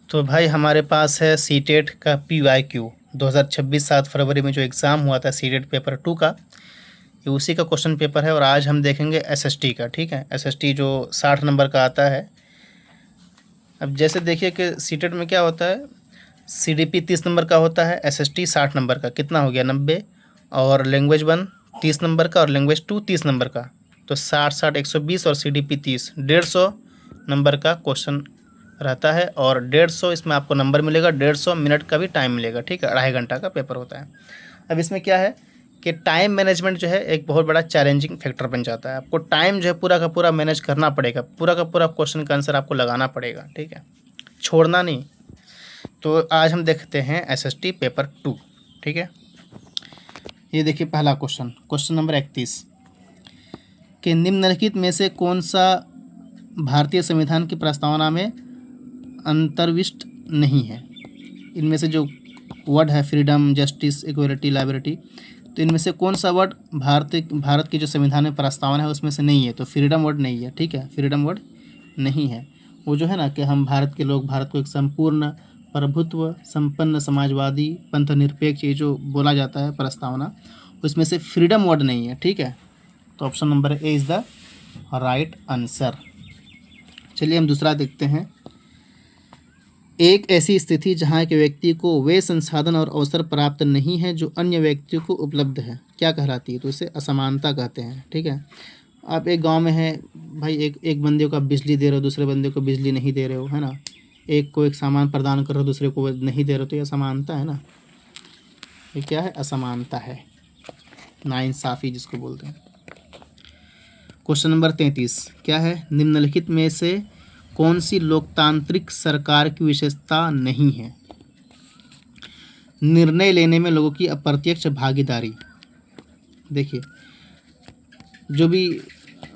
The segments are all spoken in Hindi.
तो भाई हमारे पास है सीटेट का PYQ 2026 7 फरवरी में जो एग्ज़ाम हुआ था सीटेट पेपर 2 का, ये उसी का क्वेश्चन पेपर है। और आज हम देखेंगे SST का, ठीक है। SST जो 60 नंबर का आता है। अब जैसे देखिए कि सीटेट में क्या होता है, CDP 30 नंबर का होता है, SST 60 नंबर का, कितना हो गया 90। और लैंग्वेज 1 30 नंबर का और लैंग्वेज 2 30 नंबर का, तो 60 120 और CDP 30 150 नंबर का क्वेश्चन रहता है। और 150 इसमें आपको नंबर मिलेगा, 150 मिनट का भी टाइम मिलेगा, ठीक है। 2.5 घंटा का पेपर होता है। अब इसमें क्या है कि टाइम मैनेजमेंट जो है एक बहुत बड़ा चैलेंजिंग फैक्टर बन जाता है। आपको टाइम जो है पूरा का पूरा मैनेज करना पड़ेगा, पूरा का पूरा क्वेश्चन का आंसर आपको लगाना पड़ेगा, ठीक है, छोड़ना नहीं। तो आज हम देखते हैं SST पेपर 2, ठीक है। ये देखिए पहला क्वेश्चन, क्वेश्चन नंबर 31 कि निम्नलिखित में से कौन सा भारतीय संविधान की प्रस्तावना में अंतर्विष्ट नहीं है। इनमें से जो वर्ड है फ्रीडम, जस्टिस, इक्वलिटी, लाइबर्टी, तो इनमें से कौन सा वर्ड भारत की जो संविधान में प्रस्तावना है उसमें से नहीं है। तो फ्रीडम वर्ड नहीं है, ठीक है, फ्रीडम वर्ड नहीं है। वो जो है ना कि हम भारत के लोग भारत को एक संपूर्ण प्रभुत्व संपन्न समाजवादी पंथनिरपेक्ष ये जो बोला जाता है प्रस्तावना, उसमें से फ्रीडम वर्ड नहीं है, ठीक है। तो option number A is the right answer. चलिए हम दूसरा देखते हैं। एक ऐसी स्थिति जहाँ एक व्यक्ति को वे संसाधन और अवसर प्राप्त नहीं है जो अन्य व्यक्तियों को उपलब्ध है, क्या कहलाती है। तो इसे असमानता कहते हैं, ठीक है। आप एक गांव में है भाई, एक बंदे को आप बिजली दे रहे हो, दूसरे बंदे को बिजली नहीं दे रहे हो, है ना। एक को एक सामान प्रदान कर रहे हो, दूसरे को नहीं दे रहे हो, तो ये असमानता है ना। ये क्या है, असमानता है, नाइंसाफ़ी जिसको बोलते हैं। क्वेश्चन नंबर 33 क्या है, निम्नलिखित में से कौन सी लोकतांत्रिक सरकार की विशेषता नहीं है। निर्णय लेने में लोगों की अप्रत्यक्ष भागीदारी। देखिए जो भी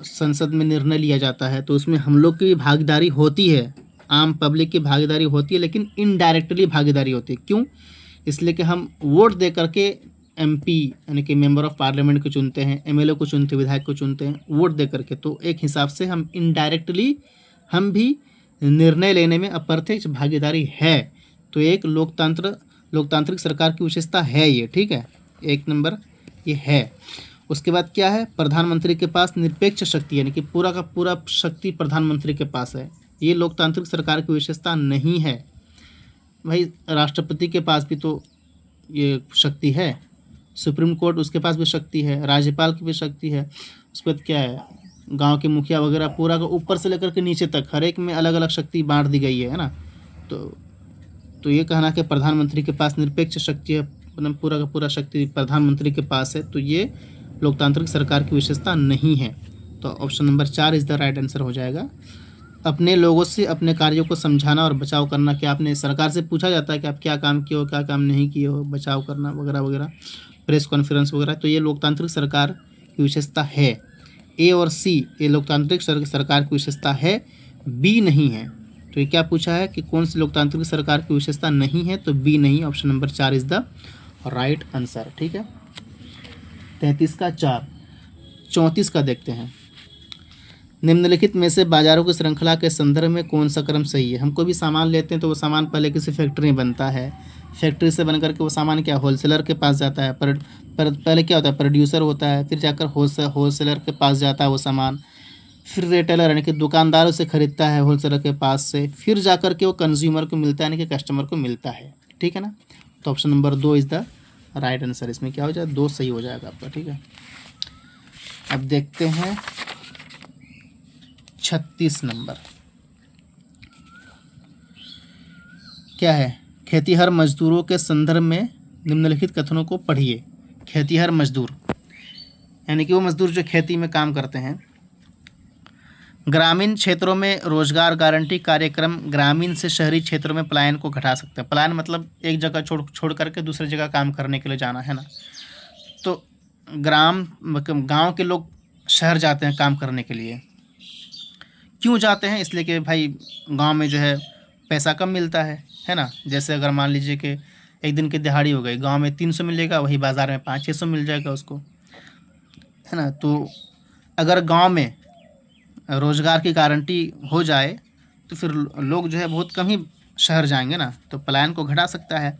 संसद में निर्णय लिया जाता है तो उसमें हम लोग की भी भागीदारी होती है, आम पब्लिक की भागीदारी होती है, लेकिन इनडायरेक्टली भागीदारी होती है। क्यों, इसलिए कि हम वोट दे करके MP यानी कि मेंबर ऑफ पार्लियामेंट को चुनते हैं, MLA को चुनते हैं, विधायक को चुनते हैं वोट दे करके। तो एक हिसाब से हम इनडायरेक्टली हम भी निर्णय लेने में अप्रत्यक्ष भागीदारी है। तो एक लोकतांत्रिक सरकार की विशेषता है ये, ठीक है, एक नंबर ये है। उसके बाद क्या है, प्रधानमंत्री के पास निरपेक्ष शक्ति यानी कि पूरा का पूरा शक्ति प्रधानमंत्री के पास है, ये लोकतांत्रिक सरकार की विशेषता नहीं है। भाई राष्ट्रपति के पास भी तो ये शक्ति है, सुप्रीम कोर्ट उसके पास भी शक्ति है, राज्यपाल की भी शक्ति है। उसके बाद क्या है, गांव के मुखिया वगैरह पूरा का ऊपर से लेकर के नीचे तक हर एक में अलग अलग शक्ति बांट दी गई है ना। तो ये कहना कि प्रधानमंत्री के पास निरपेक्ष शक्ति है, मतलब पूरा का पूरा शक्ति प्रधानमंत्री के पास है, तो ये लोकतांत्रिक सरकार की विशेषता नहीं है। तो option number 4 is the right answer हो जाएगा। अपने लोगों से अपने कार्यों को समझाना और बचाव करना, कि आपने सरकार से पूछा जाता है कि आप क्या काम किए हो, क्या काम नहीं किए हो, बचाव करना वगैरह वगैरह, प्रेस कॉन्फ्रेंस वगैरह, तो ये लोकतांत्रिक सरकार की विशेषता है। A और C ये लोकतांत्रिक सरकार की विशेषता है, B नहीं है। तो ये क्या पूछा है कि कौन सी लोकतांत्रिक सरकार की विशेषता नहीं है, तो B नहीं, option number 4 is the right answer, ठीक है। 33 का 4, 34 का देखते हैं। निम्नलिखित में से बाजारों की श्रृंखला के संदर्भ में कौन सा क्रम सही है। हम कोई भी सामान लेते हैं तो वो सामान पहले किसी फैक्ट्री में बनता है, फैक्ट्री से बन करके वो सामान क्या होलसेलर के पास जाता है, पहले क्या होता है, प्रोड्यूसर होता है, फिर जाकर होलसेलर के पास जाता है वो सामान, फिर रिटेलर यानी कि दुकानदारों से ख़रीदता है होलसेलर के पास से, फिर जाकर के वो कंज्यूमर को मिलता है यानी कि कस्टमर को मिलता है, ठीक है ना। तो option number 2 is the right answer. इसमें क्या हो जाएगा, 2 सही हो जाएगा आपका, ठीक है। अब देखते हैं 36 नंबर क्या है, खेतीहर मजदूरों के संदर्भ में निम्नलिखित कथनों को पढ़िए। खेतीहर मजदूर यानी कि वो मजदूर जो खेती में काम करते हैं। ग्रामीण क्षेत्रों में रोजगार गारंटी कार्यक्रम ग्रामीण से शहरी क्षेत्रों में पलायन को घटा सकते हैं। पलायन मतलब एक जगह छोड़ करके दूसरी जगह काम करने के लिए जाना, है ना। तो गांव के लोग शहर जाते हैं काम करने के लिए। क्यों जाते हैं, इसलिए कि भाई गांव में जो है पैसा कम मिलता है ना। जैसे अगर मान लीजिए कि एक दिन की दिहाड़ी हो गई, गांव में 300 मिलेगा, वही बाज़ार में 500-600 मिल जाएगा उसको, है ना। तो अगर गांव में रोज़गार की गारंटी हो जाए तो फिर लोग जो है बहुत कम ही शहर जाएंगे ना, तो पलायन को घटा सकता है,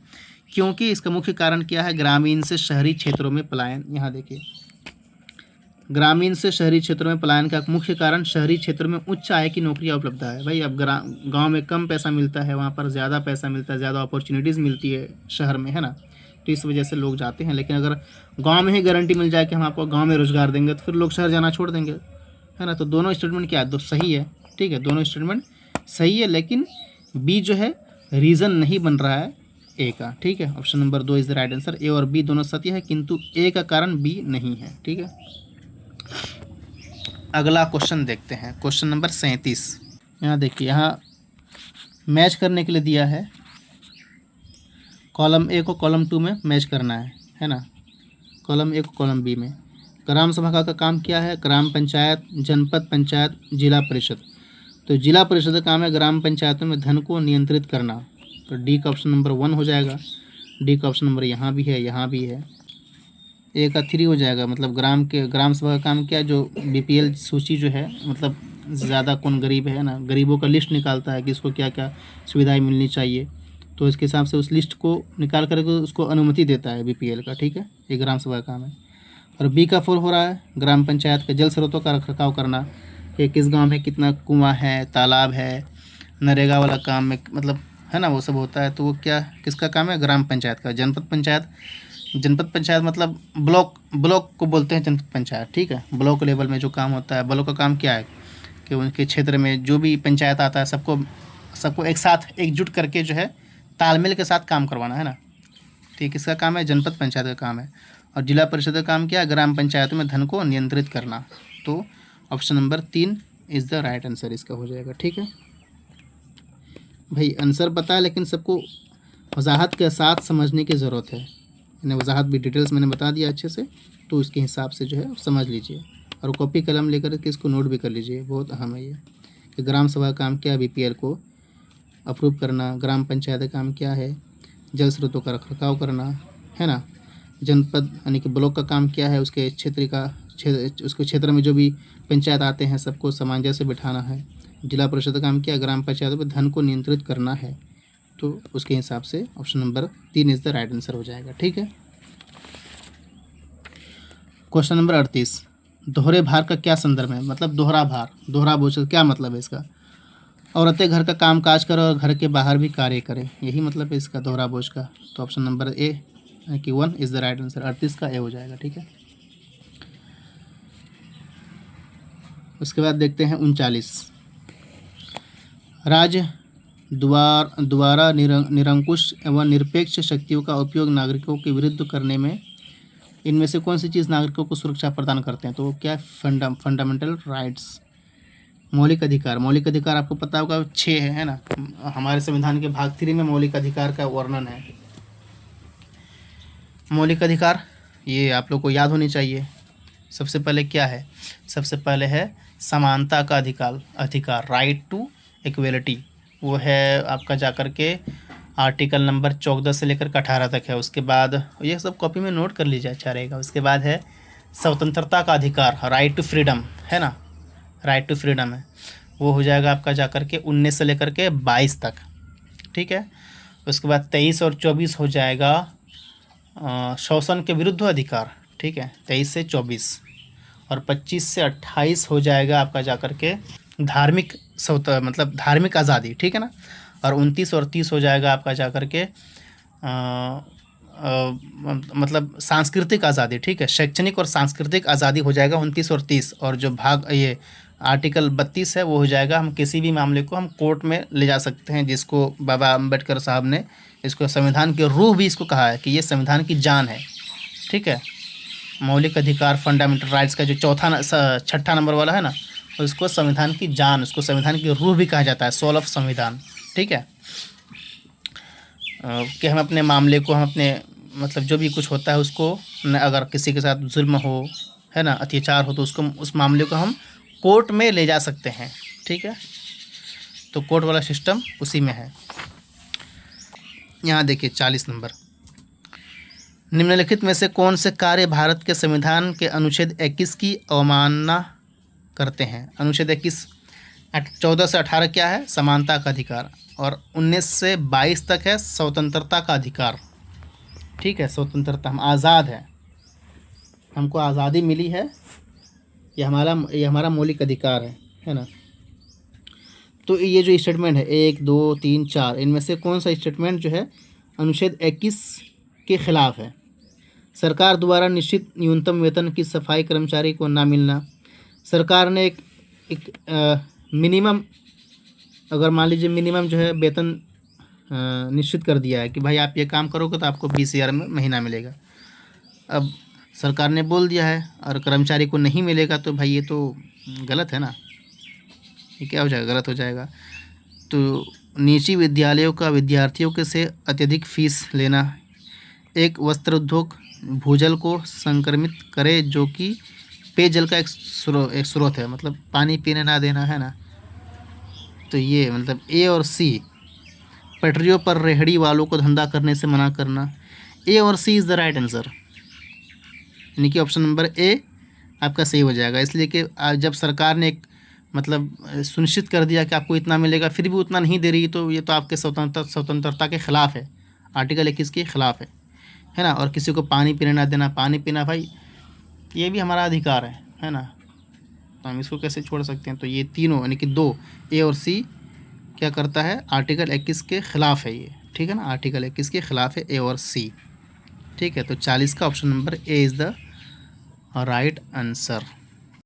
क्योंकि इसका मुख्य कारण क्या है, ग्रामीण से शहरी क्षेत्रों में पलायन। यहाँ देखिए, ग्रामीण से शहरी क्षेत्रों में पलायन का मुख्य कारण शहरी क्षेत्रों में उच्च आय की नौकरियां उपलब्ध है। भाई अब गांव में कम पैसा मिलता है, वहाँ पर ज़्यादा पैसा मिलता है, ज़्यादा अपॉर्चुनिटीज़ मिलती है शहर में, है ना, तो इस वजह से लोग जाते हैं। लेकिन अगर गांव में ही गारंटी मिल जाए कि हम आपको गांव में रोज़गार देंगे, तो फिर लोग शहर जाना छोड़ देंगे, है ना। तो दोनों स्टेटमेंट क्या है, दो सही है, ठीक है, दोनों स्टेटमेंट सही है, लेकिन बी जो है रीज़न नहीं बन रहा है ए का, ठीक है। Option number 2 is the right answer. A और बी दोनों सत्य है, किंतु ए का कारण बी नहीं है, ठीक है। अगला क्वेश्चन देखते हैं, क्वेश्चन नंबर 37। यहाँ देखिए, यहाँ मैच करने के लिए दिया है, कॉलम ए को कॉलम 2 में मैच करना है ना, कॉलम ए को कॉलम बी में। ग्राम सभा का काम क्या है, ग्राम पंचायत, जनपद पंचायत, जिला परिषद। तो जिला परिषद का काम है ग्राम पंचायतों में धन को नियंत्रित करना, तो डी का ऑप्शन नंबर 1 हो जाएगा। डी का ऑप्शन नंबर यहाँ भी है, यहाँ भी है। ए का 3 हो जाएगा, मतलब ग्राम सभा का काम क्या है, जो बीपीएल सूची जो है, मतलब ज़्यादा कौन गरीब है ना, गरीबों का लिस्ट निकालता है कि इसको क्या क्या सुविधाएं मिलनी चाहिए, तो इसके हिसाब से उस लिस्ट को निकाल करके उसको अनुमति देता है बीपीएल का, ठीक है, ये ग्राम सभा का काम है। और बी का 4 हो रहा है, ग्राम पंचायत के जल स्रोतों का रखरखाव करना, कि किस गांव में कितना कुआं है, तालाब है, नरेगा वाला काम में, मतलब है ना, वो सब होता है। तो वो क्या किसका काम है, ग्राम पंचायत का। जनपद पंचायत मतलब ब्लॉक को बोलते हैं जनपद पंचायत, ठीक है। ब्लॉक लेवल में जो काम होता है, ब्लॉक का काम क्या है कि उनके क्षेत्र में जो भी पंचायत आता है सबको एक साथ एकजुट करके जो है तालमेल के साथ काम करवाना, है ना। तो ये किसका काम है, जनपद पंचायत का काम है। और जिला परिषद का काम क्या है, ग्राम पंचायतों में धन को नियंत्रित करना। तो option number 3 is the right answer इसका हो जाएगा, ठीक है। भाई आंसर पता है, लेकिन सबको वजाहत के साथ समझने की ज़रूरत है। मैंने वजाहत भी डिटेल्स मैंने बता दिया अच्छे से, तो उसके हिसाब से जो है समझ लीजिए, और कॉपी कलम लेकर के इसको नोट भी कर लीजिए, बहुत अहम है ये कि ग्राम सभा का काम क्या है, बीपीएल को अप्रूव करना, ग्राम पंचायत का काम क्या है, जल स्रोतों का रखरखाव करना, है ना। जनपद यानी कि ब्लॉक का काम क्या है, उसके उसके क्षेत्र में जो भी पंचायत आते हैं सबको सामंजस्य बिठाना है। जिला परिषद का काम क्या है, ग्राम पंचायतों पर धन को नियंत्रित करना है। तो उसके हिसाब से option number 3 is the right answer हो जाएगा, ठीक है। क्वेश्चन नंबर 38, दोहरे भार का क्या संदर्भ है, मतलब दोहरा भार, दोहरा बोझ का क्या मतलब है इसका। औरतें घर का काम काज करें और घर के बाहर भी कार्य करें, यही मतलब है इसका दोहरा बोझ का। तो ऑप्शन नंबर ए यानी कि 1 इज़ द राइट आंसर, 38 का ए हो जाएगा, ठीक है। उसके बाद देखते हैं 39, राज्य द्वारा निरंकुश एवं निरपेक्ष शक्तियों का उपयोग नागरिकों के विरुद्ध करने में इनमें से कौन सी चीज़ नागरिकों को सुरक्षा प्रदान करते हैं। तो वो क्या है, फंडामेंटल राइट्स, मौलिक अधिकार। मौलिक अधिकार आपको पता होगा 6 है ना, हमारे संविधान के भाग 3 में मौलिक अधिकार का वर्णन है। मौलिक अधिकार ये आप लोग को याद होनी चाहिए। सबसे पहले क्या है, सबसे पहले है समानता का अधिकार, राइट टू इक्वलिटी, वो है आपका जाकर के आर्टिकल नंबर 14 से लेकर 18 तक है। उसके बाद ये सब कॉपी में नोट कर लीजिए, अच्छा रहेगा। उसके बाद है स्वतंत्रता का अधिकार, राइट टू फ्रीडम, है ना, राइट टू फ्रीडम है, वो हो जाएगा आपका जाकर के 19 से लेकर के 22 तक, ठीक है। उसके बाद 23 और 24 हो जाएगा शोषण के विरुद्ध अधिकार, ठीक है, 23 से 24। और 25 से 28 हो जाएगा आपका जाकर के धार्मिक मतलब धार्मिक आज़ादी, ठीक है ना। और 29 और 30 हो जाएगा आपका जाकर के मतलब सांस्कृतिक आज़ादी, ठीक है, शैक्षणिक और सांस्कृतिक आज़ादी हो जाएगा 29 और 30। और जो ये आर्टिकल 32 है वो हो जाएगा, हम किसी भी मामले को हम कोर्ट में ले जा सकते हैं, जिसको बाबा अम्बेडकर साहब ने इसको संविधान की रूह भी इसको कहा है कि ये संविधान की जान है, ठीक है। मौलिक अधिकार फंडामेंटल राइट्स का जो छठा नंबर वाला है ना, उसको संविधान की जान, उसको संविधान की रूह भी कहा जाता है, सोल ऑफ संविधान, ठीक है। कि हम अपने मामले को, हम अपने मतलब जो भी कुछ होता है उसको, अगर किसी के साथ जुल्म हो, है ना, अत्याचार हो, तो उसको, उस मामले को हम कोर्ट में ले जा सकते हैं, ठीक है। तो कोर्ट वाला सिस्टम उसी में है। यहाँ देखिए 40 नंबर, निम्नलिखित में से कौन से कार्य भारत के संविधान के अनुच्छेद 21 की अवमानना करते हैं। अनुच्छेद 21 14 से 18 क्या है? समानता का अधिकार। और 19 से 22 तक है स्वतंत्रता का अधिकार। ठीक है, स्वतंत्रता, हम आज़ाद हैं, हमको आज़ादी मिली है, ये हमारा मौलिक अधिकार है ना। तो ये जो स्टेटमेंट है 1 2 3 4, इनमें से कौन सा स्टेटमेंट जो है अनुच्छेद 21 के खिलाफ है? सरकार द्वारा निश्चित न्यूनतम वेतन की सफाई कर्मचारी को ना मिलना। सरकार ने एक मिनिमम, अगर मान लीजिए मिनिमम जो है वेतन निश्चित कर दिया है कि भाई आप ये काम करोगे तो आपको 20,000 में महीना मिलेगा। अब सरकार ने बोल दिया है और कर्मचारी को नहीं मिलेगा, तो भाई ये तो गलत है ना, ये क्या हो जाएगा? गलत हो जाएगा। तो निजी विद्यालयों का विद्यार्थियों के से अत्यधिक फीस लेना। एक वस्त्र उद्योग भूजल को संक्रमित करे जो कि पेयजल का एक स्रोत है, मतलब पानी पीने ना देना, है ना। तो ये मतलब ए और सी, पटरियों पर रेहड़ी वालों को धंधा करने से मना करना। ए और सी इज़ द राइट आंसर, यानी कि ऑप्शन नंबर ए आपका सही हो जाएगा। इसलिए कि जब सरकार ने एक मतलब सुनिश्चित कर दिया कि आपको इतना मिलेगा, फिर भी उतना नहीं दे रही, तो ये तो आपके स्वतंत्रता के ख़िलाफ़ है, आर्टिकल 21 के ख़िलाफ़ है ना। और किसी को पानी पीने ना देना, पानी पीना भाई ये भी हमारा अधिकार है ना, तो हम इसको कैसे छोड़ सकते हैं? तो ये तीनों यानी कि 2 ए और सी क्या करता है? आर्टिकल 21 के ख़िलाफ़ है ये, ठीक है ना, आर्टिकल 21 के ख़िलाफ़ है ए और सी। ठीक है, तो 40 का option number A is the right answer.